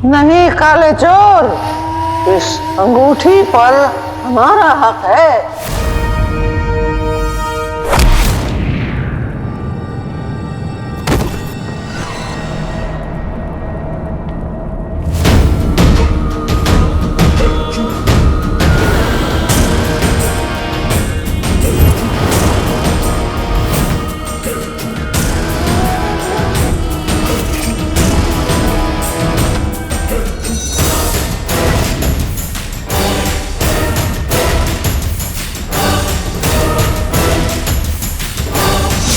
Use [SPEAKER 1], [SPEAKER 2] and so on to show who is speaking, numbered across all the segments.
[SPEAKER 1] नहीं काले चोर, इस अंगूठी पर हमारा हक है।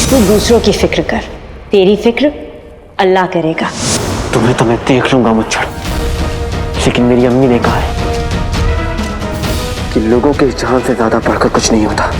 [SPEAKER 2] तू दूसरों की फिक्र कर, तेरी फिक्र अल्लाह करेगा।
[SPEAKER 3] तुम्हें तो मैं देख लूंगा मुच्छड़, लेकिन मेरी अम्मी ने कहा है कि लोगों के जान से ज्यादा बढ़कर कुछ नहीं होता।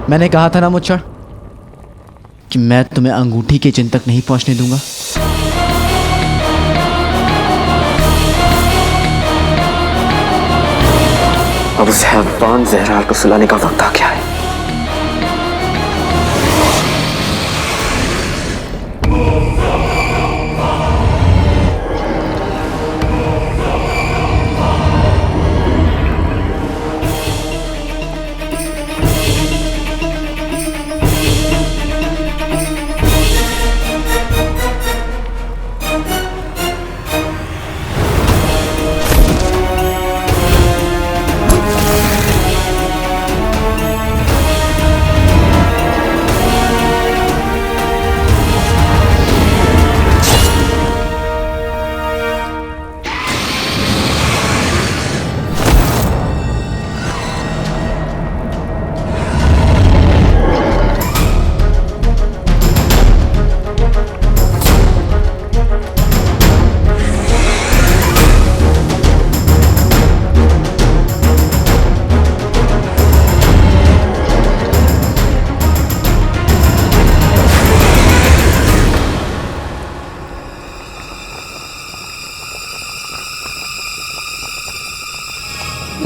[SPEAKER 4] मैंने कहा था ना मुच्छड़ कि मैं तुम्हें अंगूठी के चिन्ह तक नहीं पहुंचने दूंगा।
[SPEAKER 3] अब उस हैवान जहरार को सुलाने का वक्त आ गया है।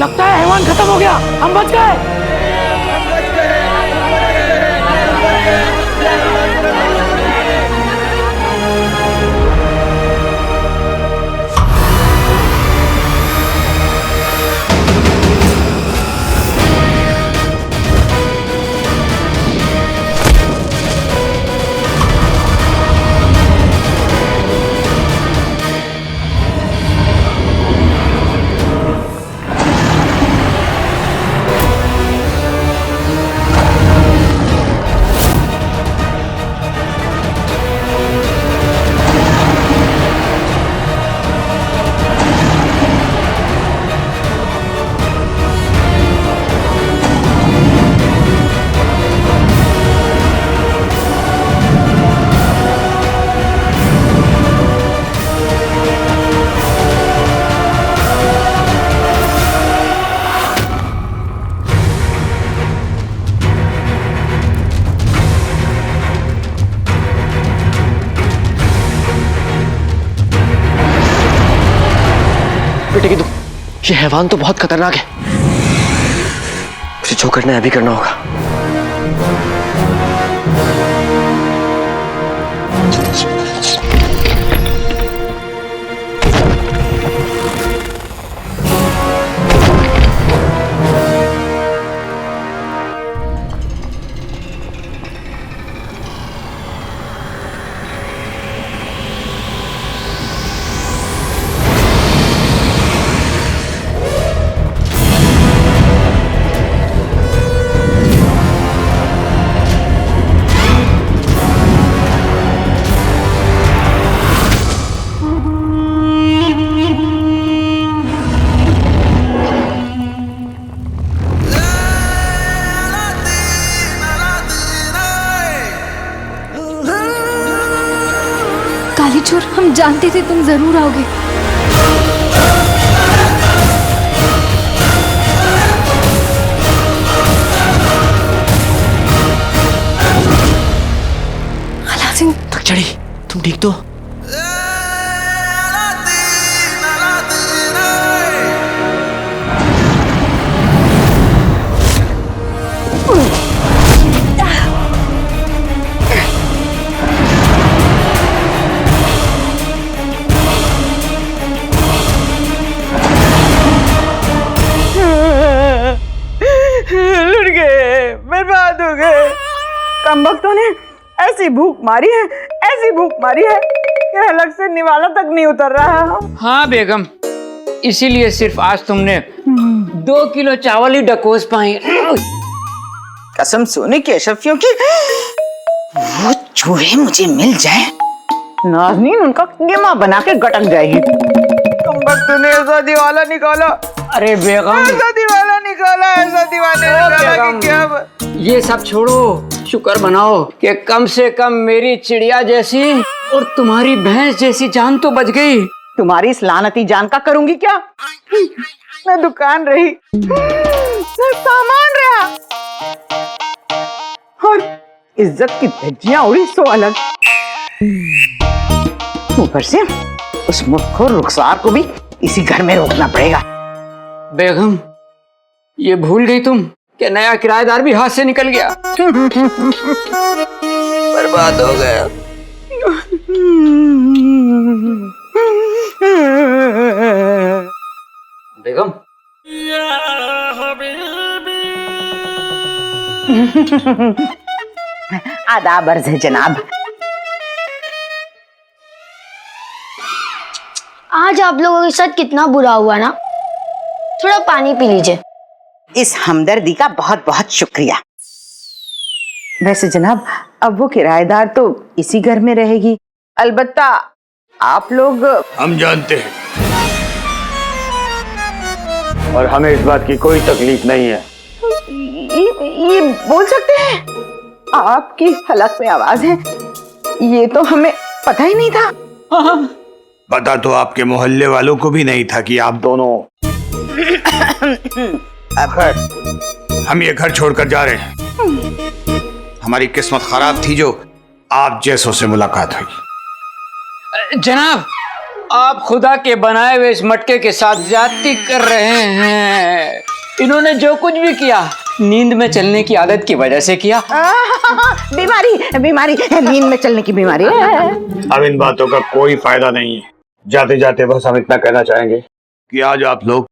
[SPEAKER 5] लगता है हैवान खत्म हो गया, हम बच गए।
[SPEAKER 3] बेटे की ये हैवान तो बहुत खतरनाक है, मुझे जो करना है अभी करना होगा।
[SPEAKER 6] हजूर, हम जानते थे तुम जरूर आओगे। अलादीन,
[SPEAKER 4] थक चढ़ी, तुम ठीक तो?
[SPEAKER 1] लुट गए, बर्बाद हो गए। कमबख्तों ने ऐसी भूख मारी है, ऐसी भूख मारी है कि हलक से निवाला तक नहीं उतर रहा।
[SPEAKER 5] हाँ बेगम, इसीलिए सिर्फ आज तुमने 2 किलो चावल ही डकोस पाए।
[SPEAKER 1] कसम सोने की अशरफियों की, वो चूहे मुझे मिल जाए, नाज़नीन उनका कीमा बना के गटक जाएगी। कमबख्तों ने ऐसा दिवाला निकाला,
[SPEAKER 5] अरे बेगम,
[SPEAKER 1] ऐसा दिवाला निकाला, ऐसा दीवाने निकाला कि क्या।
[SPEAKER 5] ये सब छोड़ो, शुक्र मनाओ कि कम से कम मेरी चिड़िया जैसी और तुम्हारी भैंस जैसी जान तो बच गई।
[SPEAKER 1] तुम्हारी इस लानती जान का करूंगी क्या? न दुकान रही, न सामान रहा, और इज्जत की धज्जियां उड़ी सो अलग। ऊपर से उस मुख्तखोर रुखसार को भी इसी घर में रोकना पड़ेगा।
[SPEAKER 5] बेगम, ये भूल गई तुम कि नया किराएदार भी हाथ से निकल गया।
[SPEAKER 1] बर्बाद हो गया।
[SPEAKER 5] बेगम,
[SPEAKER 1] आदाब अर्ज़ है जनाब।
[SPEAKER 7] आज आप लोगों के साथ कितना बुरा हुआ ना, थोड़ा पानी पी लीजिए।
[SPEAKER 1] इस हमदर्दी का बहुत बहुत शुक्रिया। वैसे जनाब, अब वो किराएदार तो इसी घर में रहेगी, अलबत्ता आप लोग।
[SPEAKER 8] हम जानते हैं और हमें इस बात की कोई तकलीफ नहीं है।
[SPEAKER 1] ये बोल सकते हैं? आपकी हलक में आवाज है, ये तो हमें पता ही नहीं था।
[SPEAKER 8] पता तो आपके मोहल्ले वालों को भी नहीं था कि आप दोनों हम ये घर छोड़कर जा रहे हैं। हमारी किस्मत खराब थी जो आप जैसों से मुलाकात हुई।
[SPEAKER 5] जनाब, आप खुदा के बनाए हुए इस मटके के साथ ज्यादती कर रहे हैं। इन्होंने जो कुछ भी किया नींद में चलने की आदत की वजह से किया।
[SPEAKER 1] बीमारी बीमारी नींद में चलने की बीमारी है।
[SPEAKER 8] अब इन बातों का कोई फायदा नहीं है। जाते जाते बस हम इतना कहना चाहेंगे कि आज आप लोग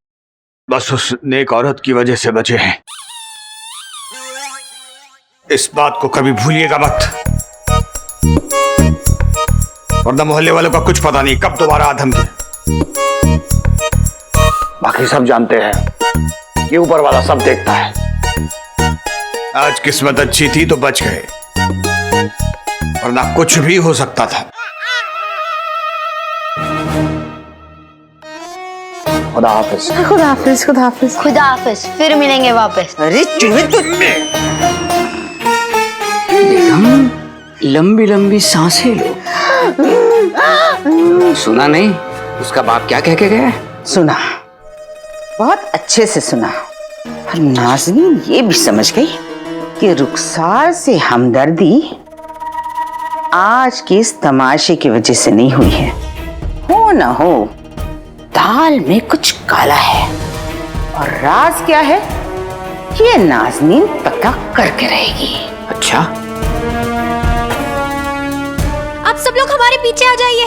[SPEAKER 8] बस उस नेक औरत की वजह से बचे हैं। इस बात को कभी भूलिएगा मत, वरना मोहल्ले वालों का कुछ पता नहीं कब दोबारा आधम के। बाकी सब जानते हैं कि ऊपर वाला सब देखता है। आज किस्मत अच्छी थी तो बच गए, वरना कुछ भी हो सकता था। खुदा हाफिज।
[SPEAKER 1] खुदा हाफिज। खुदा हाफिज।
[SPEAKER 7] खुदा हाफिज, फिर मिलेंगे वापस।
[SPEAKER 1] अरे चूहे तुमने।
[SPEAKER 5] बेगम, लंबी लंबी सांसें लो। सुना नहीं उसका बाप क्या कह के गया?
[SPEAKER 1] सुना, बहुत अच्छे से सुना। और नाज़नीन ये भी समझ गई कि रुखसार से हमदर्दी आज के इस तमाशे की वजह से नहीं हुई है। हो ना हो, दाल में कुछ काला है, और राज क्या है ये नाज़नीन पता करके रहेगी।
[SPEAKER 5] अच्छा,
[SPEAKER 6] आप सब लोग हमारे पीछे आ जाइए।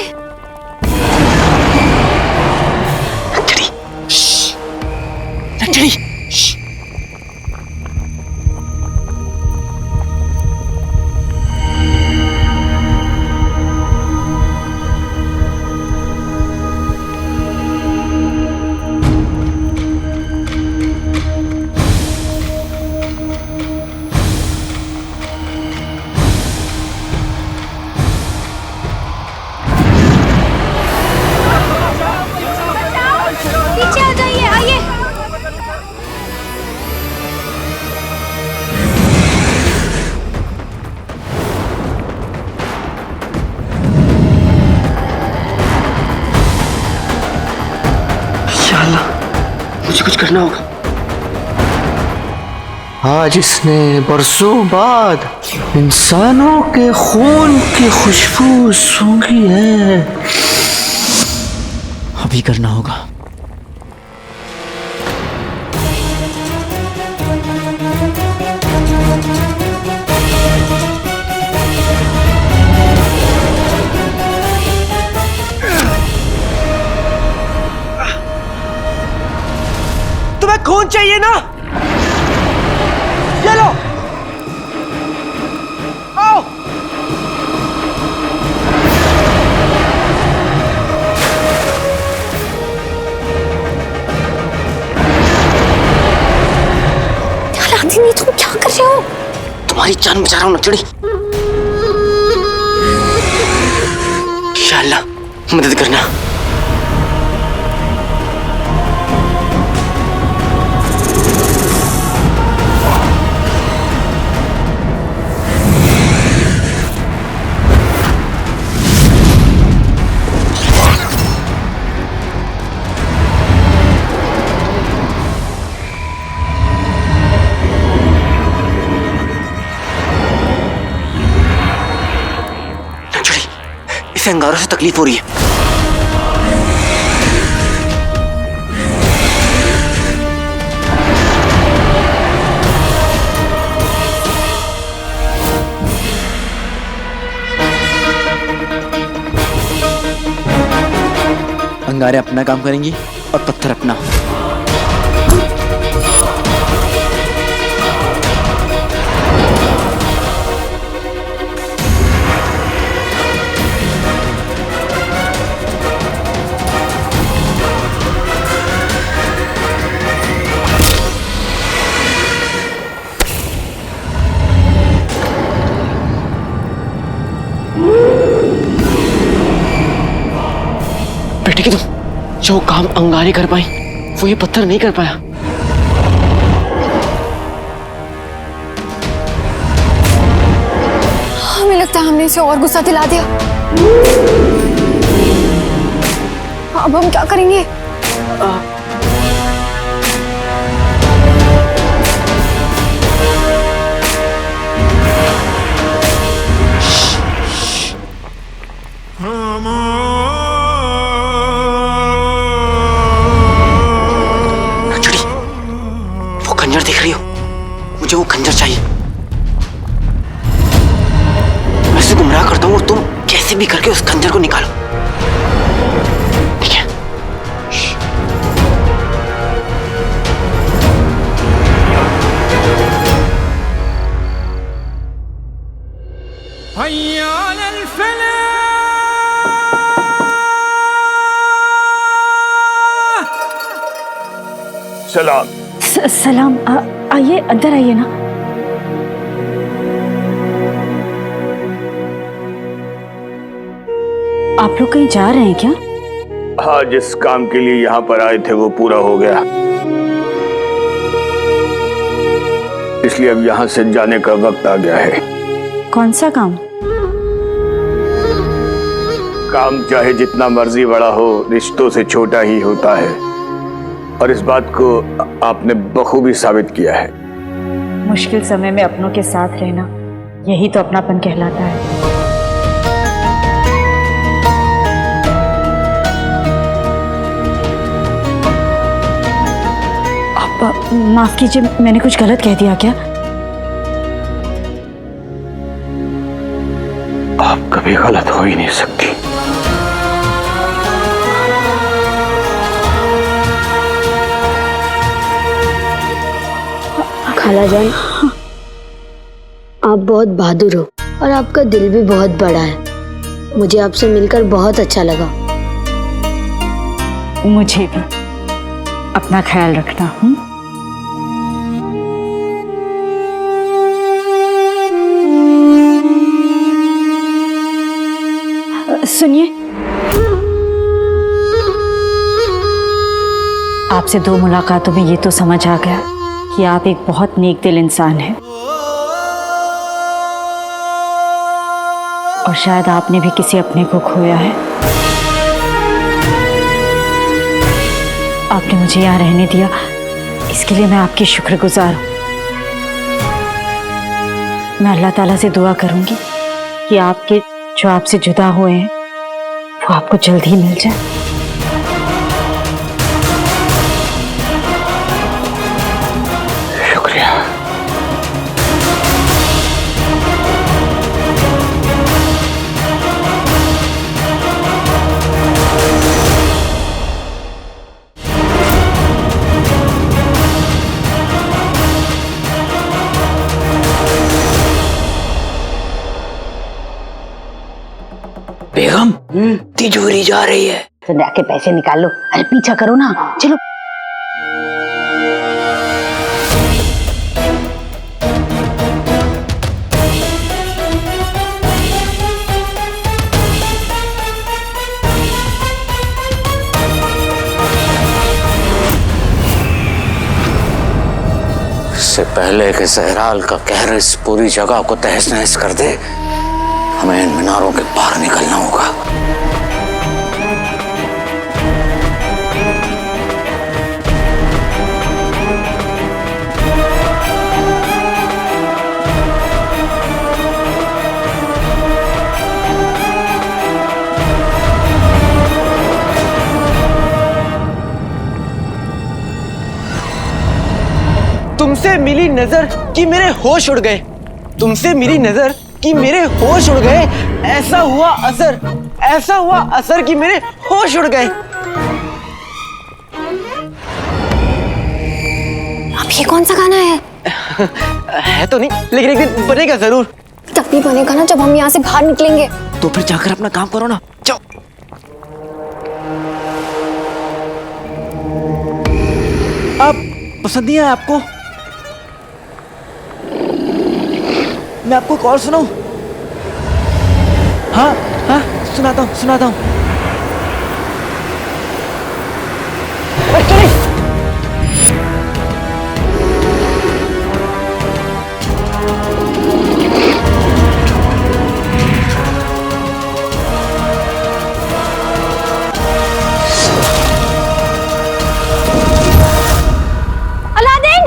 [SPEAKER 3] करना होगा। आज इसने बरसों बाद इंसानों के खून की खुशबू सूंघी है।
[SPEAKER 4] अभी करना होगा।
[SPEAKER 3] तुम्हें खून चाहिए ना? ये लो। आओ।
[SPEAKER 6] अलादीन, तुम क्या कर रहे हो?
[SPEAKER 3] तुम्हारी जान बचा रहा हूं नचड़ी। इंशाअल्लाह मदद करना। इसे अंगारों से तकलीफ हो रही है।
[SPEAKER 4] अंगारे अपना काम करेंगी और पत्थर अपना।
[SPEAKER 3] बेटे की तुम जो काम अंगारे कर पाई वो ये पत्थर नहीं कर पाया।
[SPEAKER 6] हमें लगता है हमने इसे और गुस्सा दिला दिया। अब हम क्या करेंगे?
[SPEAKER 3] खंजर देख रही हो? मुझे वो खंजर चाहिए। मैं उसे गुमराह करता हूँ और तुम कैसे भी करके उस खंजर को निकालो, ठीक है?
[SPEAKER 8] सलाम।
[SPEAKER 2] सलाम। आइए, अंदर आइए ना। आप लोग कहीं जा रहे हैं क्या?
[SPEAKER 8] हाँ, जिस काम के लिए यहाँ पर आए थे वो पूरा हो गया, इसलिए अब यहाँ से जाने का वक्त आ गया है।
[SPEAKER 2] कौन सा काम?
[SPEAKER 8] काम चाहे जितना मर्जी बड़ा हो, रिश्तों से छोटा ही होता है, और इस बात को आपने बखूबी साबित किया है।
[SPEAKER 2] मुश्किल समय में अपनों के साथ रहना, यही तो अपनापन कहलाता है। आप माफ कीजिए, मैंने कुछ गलत कह दिया क्या?
[SPEAKER 8] आप कभी गलत हो ही नहीं सकती।
[SPEAKER 7] खाला जान, आप बहुत बहादुर हो और आपका दिल भी बहुत बड़ा है। मुझे आपसे मिलकर बहुत अच्छा लगा।
[SPEAKER 2] मुझे भी। अपना ख्याल रखना। सुनिए, आपसे 2 मुलाकातों में ये तो समझ आ गया कि आप एक बहुत नेक दिल इंसान हैं, और शायद आपने भी किसी अपने को खोया है। आपने मुझे यहाँ रहने दिया इसके लिए मैं आपकी शुक्रगुजार हूँ। मैं अल्लाह ताला से दुआ करूंगी कि आपके जो आपसे जुदा हुए हैं वो आपको जल्द ही मिल जाए।
[SPEAKER 8] शुक्रिया।
[SPEAKER 5] बेगम तिजोरी जा रही है।
[SPEAKER 1] तो जाके पैसे निकाल लो। अरे पीछा करो ना, चलो।
[SPEAKER 9] इससे पहले कि सहराल का कहर इस पूरी जगह को तहस नहस कर दे, हमें इन मीनारों के पार निकलना होगा।
[SPEAKER 3] तुमसे मिली नजर कि मेरे होश उड़ गए, तुमसे मिली नजर कि मेरे होश उड़ गए। ऐसा हुआ असर कि मेरे होश उड़ गए।
[SPEAKER 6] अब ये कौन सा गाना है?
[SPEAKER 3] है तो नहीं, लेकिन एक दिन बनेगा जरूर।
[SPEAKER 6] तब भी बनेगा ना जब हम यहाँ से बाहर निकलेंगे।
[SPEAKER 3] तो फिर जाकर अपना काम करो ना, जाओ। अब पसंद नहीं आया आपको? मैं आपको एक और सुनाऊं? हाँ हाँ, सुनाता हूँ। चलिए।
[SPEAKER 6] अलादीन!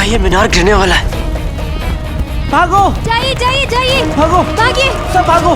[SPEAKER 3] ये मीनार गिरने वाला है। भागो!
[SPEAKER 6] जाइए!
[SPEAKER 3] भागो!
[SPEAKER 6] भागिए!
[SPEAKER 3] सब भागो!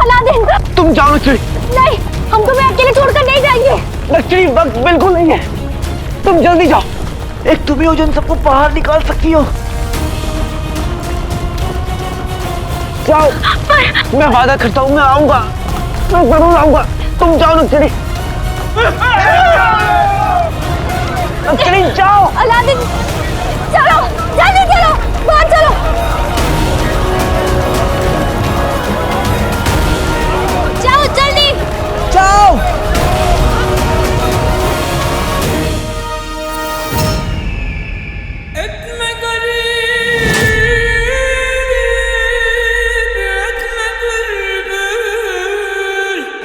[SPEAKER 6] अलादीन,
[SPEAKER 3] तुम जाओ नक्सली।
[SPEAKER 6] नहीं, हम तुम्हें अकेले छोड़कर नहीं जाएंगे।
[SPEAKER 3] नक्सली वक्त बिल्कुल नहीं है, तुम जल्दी जाओ। एक तुम ही हो जो इन सबको बाहर निकाल सकती हो। जाओ, मैं वादा करता हूँ मैं आऊंगा, मैं जरूर आऊंगा। तुम जाओ नक्सली। नक्सली जाओ।
[SPEAKER 6] अलादीन, चलो, जल्दी चलो, बाहर चलो। जाओ जल्दी।
[SPEAKER 3] जाओ।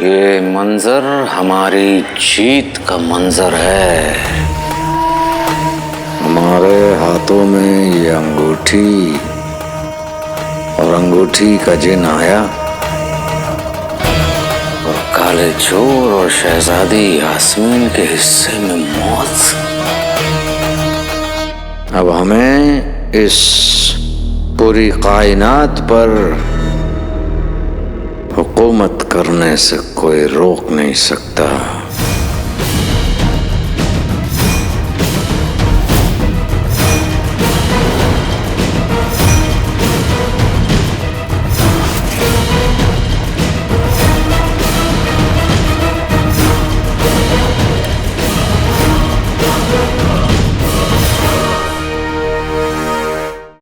[SPEAKER 9] ये मंजर हमारी जीत का मंजर है। हमारे हाथों में ये अंगूठी और अंगूठी का जिन आया और काले चोर और शहजादी यास्मीन के हिस्से में मौत। अब हमें इस पूरी कायनात पर हुकूमत करने से कोई रोक नहीं सकता।